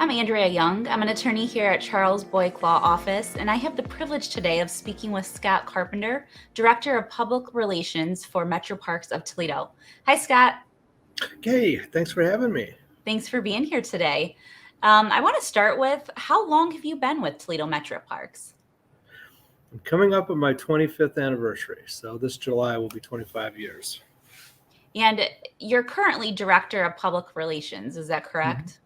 I'm Andrea Young. I'm an attorney here at Charles Boyk Law Office, and I have the privilege today of speaking with Scott Carpenter, Director of Public Relations for Metroparks of Toledo. Hi, Scott. Hey, thanks for having me. Thanks for being here today. I want to start with, how long have you been with Toledo Metroparks? I'm coming up on my 25th anniversary, so this July will be 25 years. And you're currently Director of Public Relations, is that correct?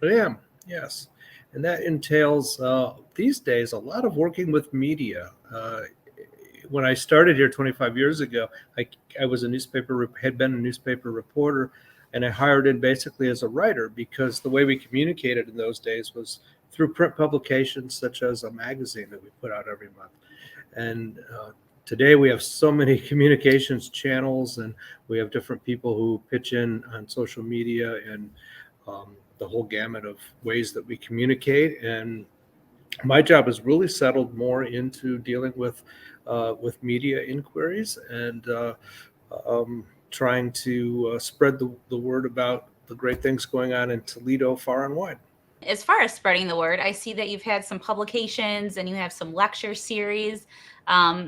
I am, yes. And that entails, these days, a lot of working with media. When I started here 25 years ago, I was had been a newspaper reporter, and I hired in basically as a writer because the way we communicated in those days was through print publications such as a magazine that we put out every month. And today we have so many communications channels, and we have different people who pitch in on social media and the whole gamut of ways that we communicate. And my job has really settled more into dealing with media inquiries and trying to spread the word about the great things going on in Toledo far and wide. As far as spreading the word, I see that you've had some publications and you have some lecture series.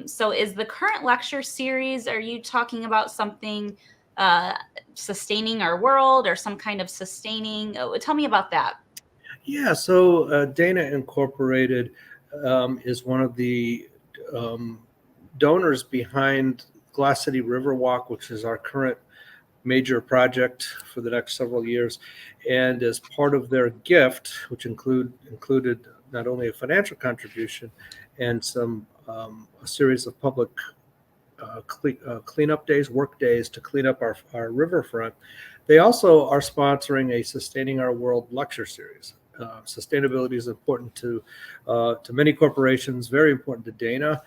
So is the current lecture series, are you talking about something sustaining our world or some kind of sustaining? Tell me about that. Yeah, so Dana Incorporated is one of the donors behind Glass City Riverwalk, which is our current major project for the next several years. And as part of their gift, which included not only a financial contribution and a series of public cleanup days, work days to clean up our riverfront, they also are sponsoring a Sustaining Our World lecture series. Sustainability is important to many corporations, very important to Dana.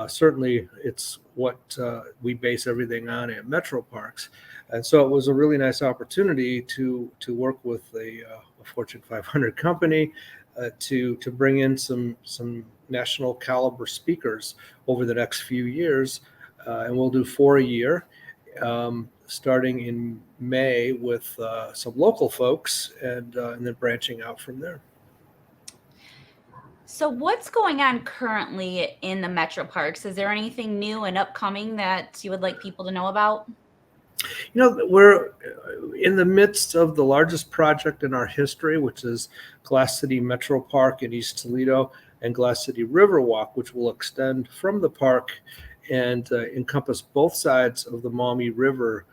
Certainly, it's what we base everything on at Metroparks. And so it was a really nice opportunity to work with a Fortune 500 company to bring in some national caliber speakers over the next few years. And we'll do 4 a year, starting in May with some local folks and then branching out from there. So what's going on currently in the Metroparks? Is there anything new and upcoming that you would like people to know about? We're in the midst of the largest project in our history, which is Glass City Metropark in East Toledo and Glass City Riverwalk, which will extend from the park and encompass both sides of the Maumee River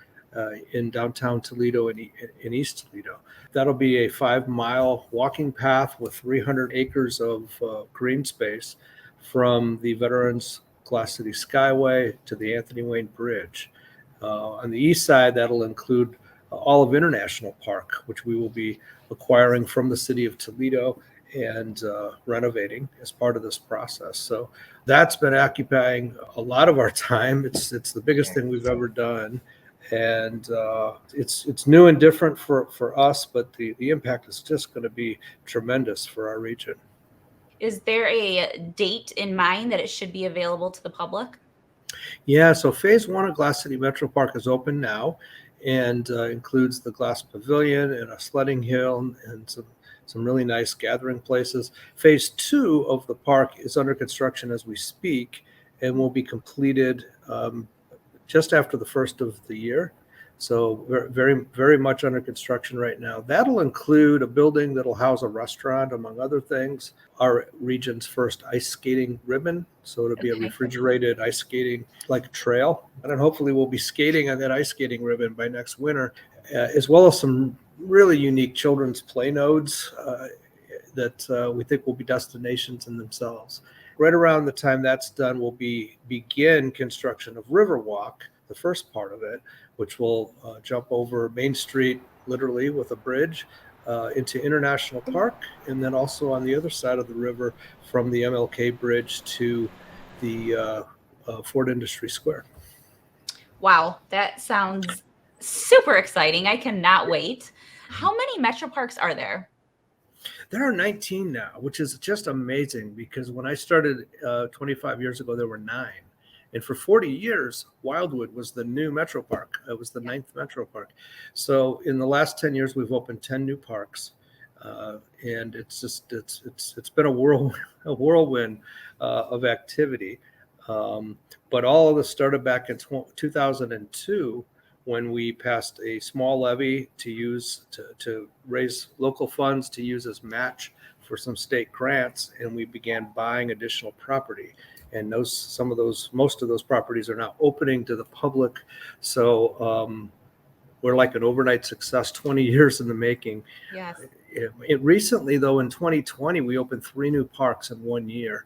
in downtown Toledo and in East Toledo. That'll be a 5-mile walking path with 300 acres of green space from the Veterans Glass City Skyway to the Anthony Wayne Bridge. On the east side, that'll include all of International Park, which we will be acquiring from the city of Toledo and renovating as part of this process. So that's been occupying a lot of our time. It's the biggest thing we've ever done. And it's new and different for us, but the impact is just going to be tremendous for our region. Is there a date in mind that it should be available to the public? Yeah, so phase 1 of Glass City Metropark is open now and includes the glass pavilion and a sledding hill and some really nice gathering places. Phase 2 of the park is under construction as we speak and will be completed just after the first of the year. So very, very much under construction right now. That'll include a building that'll house a restaurant, among other things. Our region's first ice skating ribbon. So it'll be a refrigerated ice skating like trail. And then hopefully we'll be skating on that ice skating ribbon by next winter, as well as some really unique children's play nodes that we think will be destinations in themselves. Right around the time that's done, we'll begin construction of Riverwalk, the first part of it, which will jump over Main Street, literally with a bridge, into International Park, and then also on the other side of the river from the MLK Bridge to the Ford Industry Square. Wow, that sounds super exciting. I cannot wait. How many Metroparks are there? There are 19 now, which is just amazing because when I started 25 years ago, there were 9. And for 40 years, Wildwood was the new Metropark. It was the 9th Metropark. So in the last 10 years, we've opened 10 new parks. And it's been a whirlwind of activity. But all of this started back in 2002 when we passed a small levy to raise local funds to use as match for some state grants, and we began buying additional property. And most of those properties are now opening to the public. So we're like an overnight success, 20 years in the making. Yes. Recently, though, in 2020, we opened 3 new parks in 1 year,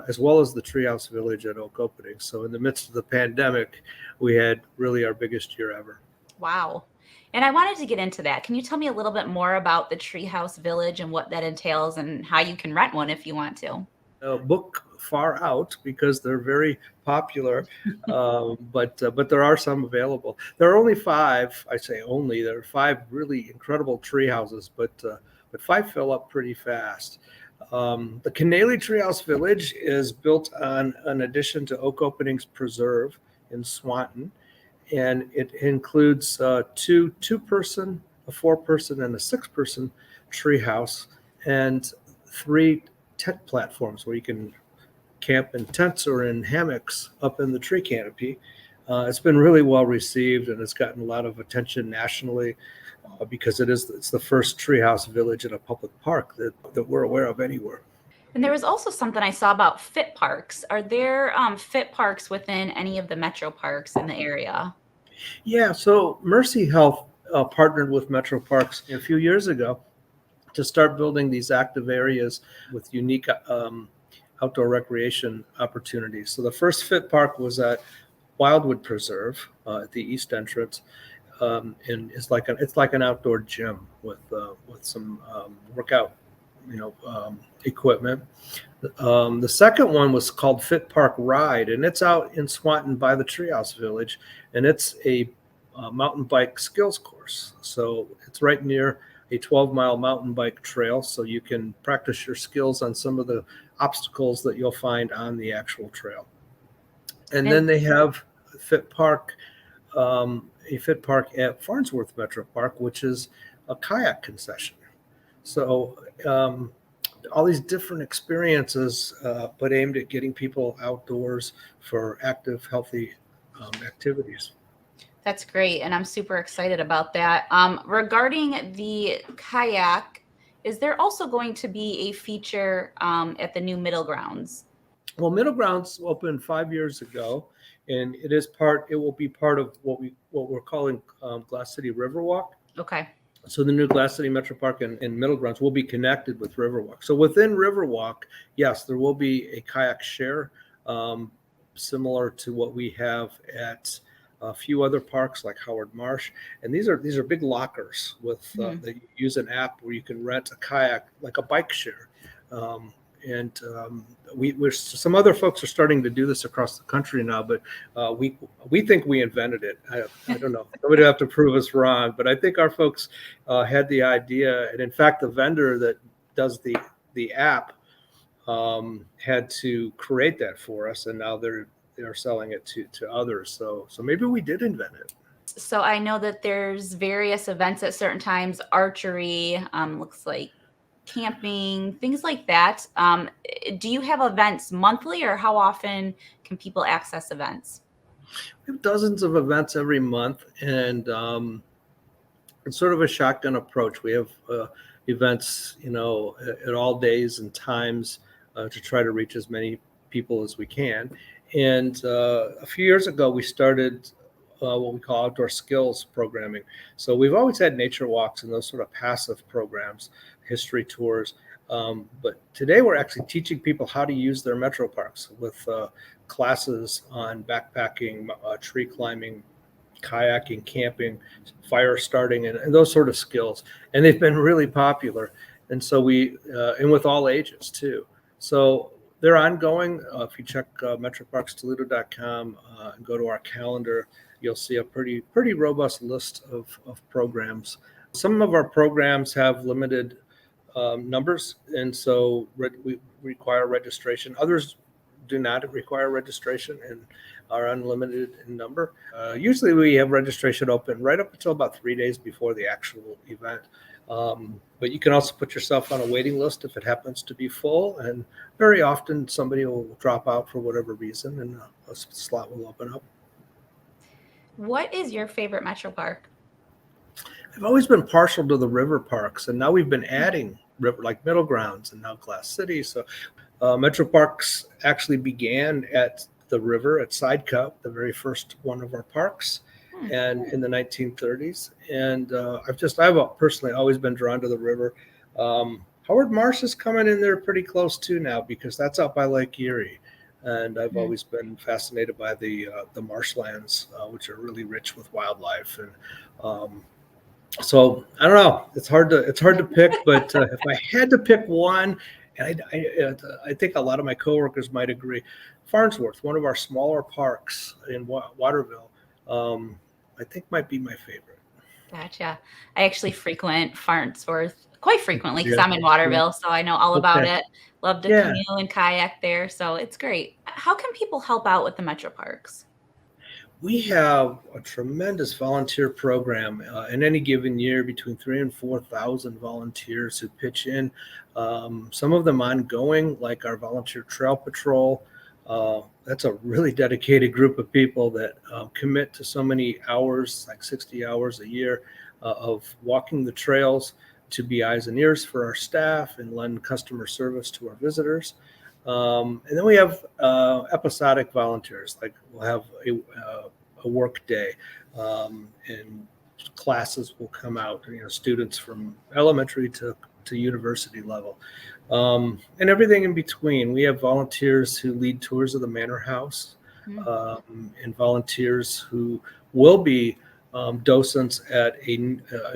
as well as the Treehouse Village at Oak Opening. So in the midst of the pandemic, we had really our biggest year ever. Wow. And I wanted to get into that. Can you tell me a little bit more about the Treehouse Village and what that entails and how you can rent one if you want to? Book far out because they're very popular, but there are some available. There are only 5. I say only. There are 5 really incredible tree houses, but 5 fill up pretty fast. The Canaley Treehouse Village is built on an addition to Oak Opening's Preserve in Swanton, and it includes 2 2-person, a 4-person, and a 6-person treehouse, and 3 tent platforms where you can camp in tents or in hammocks up in the tree canopy. It's been really well received, and it's gotten a lot of attention nationally because it's the first treehouse village in a public park that we're aware of anywhere. And there was also something I saw about fit parks. Are there fit parks within any of the metro parks in the area? Yeah, so Mercy Health partnered with Metroparks a few years ago to start building these active areas with unique outdoor recreation opportunities. So the first fit park was at Wildwood Preserve at the east entrance, and it's like an outdoor gym with some workout equipment. The second one was called Fit Park Ride, and it's out in Swanton by the Treehouse Village, and it's a mountain bike skills course. So it's right near a 12-mile mountain bike trail, so you can practice your skills on some of the obstacles that you'll find on the actual trail. And then they have a fit park at Farnsworth Metropark, which is a kayak concession. So all these different experiences, but aimed at getting people outdoors for active, healthy activities. That's great, and I'm super excited about that. Regarding the kayak, is there also going to be a feature at the new Middle Grounds? Well, Middle Grounds opened 5 years ago, and it will be part of what we're calling Glass City Riverwalk. Okay. So the new Glass City Metropark and Middle Grounds will be connected with Riverwalk. So within Riverwalk, yes, there will be a Kayak Share, similar to what we have at a few other parks like Howard Marsh. And these are big lockers with that you use an app where you can rent a kayak like a bike share. We're some other folks are starting to do this across the country now, but we think we invented it. I don't know. Nobody have to prove us wrong, but I think our folks had the idea, and in fact, the vendor that does the app had to create that for us, and now they're selling it to others. So maybe we did invent it. So I know that there's various events at certain times, archery, looks like camping, things like that. Do you have events monthly, or how often can people access events? We have dozens of events every month, and it's sort of a shotgun approach. We have events, at all days and times to try to reach as many people as we can. And a few years ago, we started what we call outdoor skills programming. So we've always had nature walks and those sort of passive programs, history tours. But today we're actually teaching people how to use their metro parks with classes on backpacking, tree climbing, kayaking, camping, fire starting, and those sort of skills. And they've been really popular. And so and with all ages too. So they're ongoing. If you check metroparkstoledo.com and go to our calendar, you'll see a pretty robust list of programs. Some of our programs have limited numbers, and so we require registration. Others do not require registration and are unlimited in number. Usually we have registration open right up until about 3 days before the actual event. But you can also put yourself on a waiting list if it happens to be full, and very often somebody will drop out for whatever reason and a slot will open up. What is your favorite Metro Park? I've always been partial to the river parks, and now we've been adding river like Middle Grounds and now Glass City. So Metroparks actually began at the river at Sidecut, the very first one of our parks, and in the 1930s. And I've personally always been drawn to the river. Howard Marsh is coming in there pretty close too now, because that's out by Lake Erie. And I've always been fascinated by the marshlands, which are really rich with wildlife. And so I don't know. It's hard to pick, but if I had to pick one, and I think a lot of my coworkers might agree, Farnsworth, one of our smaller parks in Waterville, I think might be my favorite. Gotcha. I actually frequent Farnsworth quite frequently because Yeah. I'm in Waterville, so I know all about Okay. it. Love to Yeah. canoe and kayak there, so it's great. How can people help out with the Metro Parks? We have a tremendous volunteer program. In any given year, between 3,000 and 4,000 volunteers who pitch in. Some of them ongoing, like our volunteer trail patrol. That's a really dedicated group of people that commit to so many hours, like 60 hours a year, of walking the trails to be eyes and ears for our staff and lend customer service to our visitors. And then we have episodic volunteers, like we'll have a work day, and classes will come out, students from elementary to university level, and everything in between. We have volunteers who lead tours of the Manor House, and volunteers who will be docents at a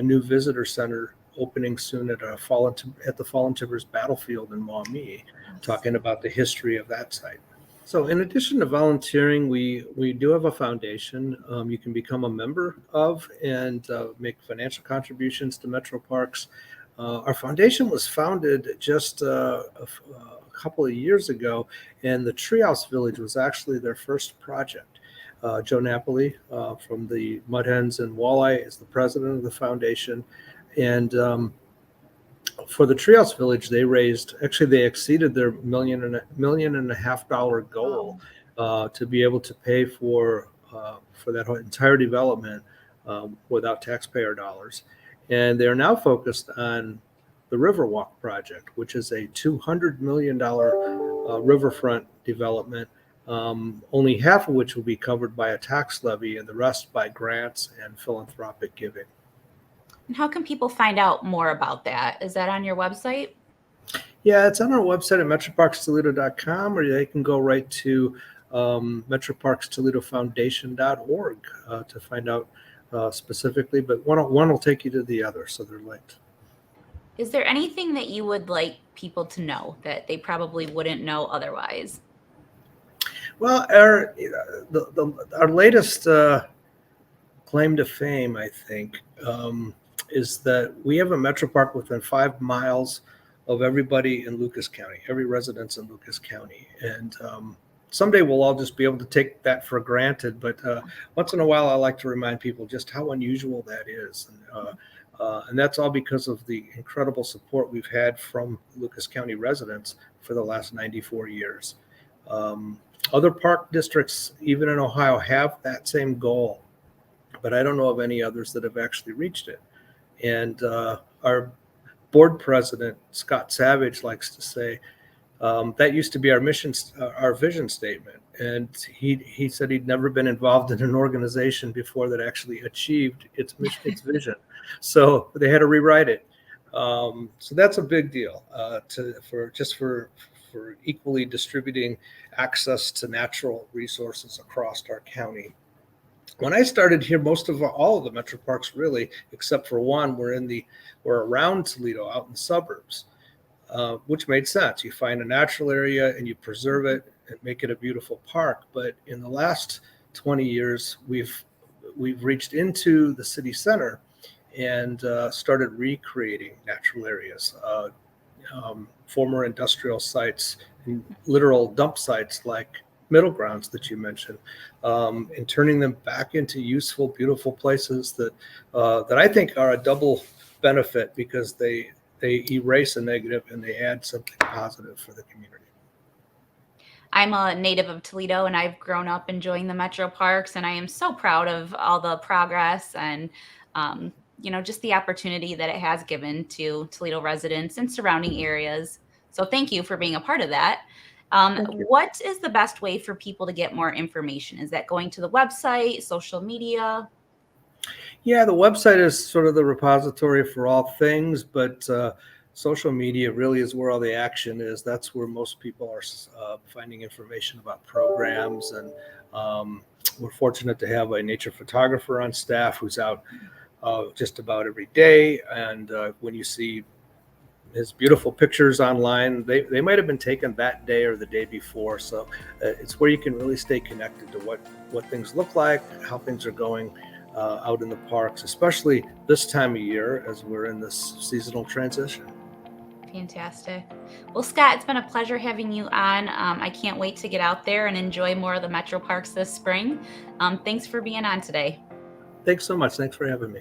new visitor center opening soon at the Fallen Timbers Battlefield in Maumee, talking about the history of that site. So in addition to volunteering, we do have a foundation you can become a member of and make financial contributions to Metroparks. Our foundation was founded just a couple of years ago, and the Treehouse Village was actually their first project. Joe Napoli from the Mud Hens and Walleye is the president of the foundation. And for the Treehouse Village, they exceeded their $1.5 million goal to be able to pay for that entire development without taxpayer dollars. And they're now focused on the Riverwalk project, which is a $200 million riverfront development, only half of which will be covered by a tax levy and the rest by grants and philanthropic giving. And how can people find out more about that? Is that on your website? Yeah, it's on our website at metroparkstoledo.com, or they can go right to metroparkstoledofoundation.org to find out specifically, but one will take you to the other, so they're linked. Is there anything that you would like people to know that they probably wouldn't know otherwise? Well, our latest claim to fame, I think, is that we have a Metropark within 5 miles of everybody in Lucas County, every residence in Lucas County. And someday we'll all just be able to take that for granted. But once in a while, I like to remind people just how unusual that is. And that's all because of the incredible support we've had from Lucas County residents for the last 94 years. Other park districts, even in Ohio, have that same goal, but I don't know of any others that have actually reached it. And our board president, Scott Savage, likes to say that used to be our mission, our vision statement. And he said he'd never been involved in an organization before that actually achieved its vision. So they had to rewrite it. So that's a big deal for equally distributing access to natural resources across our county. When I started here, all of the Metroparks, really, except for one, were around Toledo, out in the suburbs, which made sense. You find a natural area and you preserve it and make it a beautiful park. But in the last 20 years, we've reached into the city center and started recreating natural areas. former industrial sites and literal dump sites like Middle Grounds that you mentioned, and turning them back into useful, beautiful places that I think are a double benefit, because they erase a negative and they add something positive for the community. I'm a native of Toledo and I've grown up enjoying the metro parks, and I am so proud of all the progress and just the opportunity that it has given to Toledo residents and surrounding areas. So thank you for being a part of that. Thank you. What is the best way for people to get more information? Is that going to the website, social media? Yeah, the website is sort of the repository for all things, but social media really is where all the action is. That's where most people are finding information about programs. And we're fortunate to have a nature photographer on staff who's out just about every day. And when you see his beautiful pictures online, they might have been taken that day or the day before. So it's where you can really stay connected to what things look like, how things are going out in the parks, especially this time of year as we're in this seasonal transition. Fantastic. Well, Scott, it's been a pleasure having you on. I can't wait to get out there and enjoy more of the Metro Parks this spring. Thanks for being on today. Thanks so much. Thanks for having me.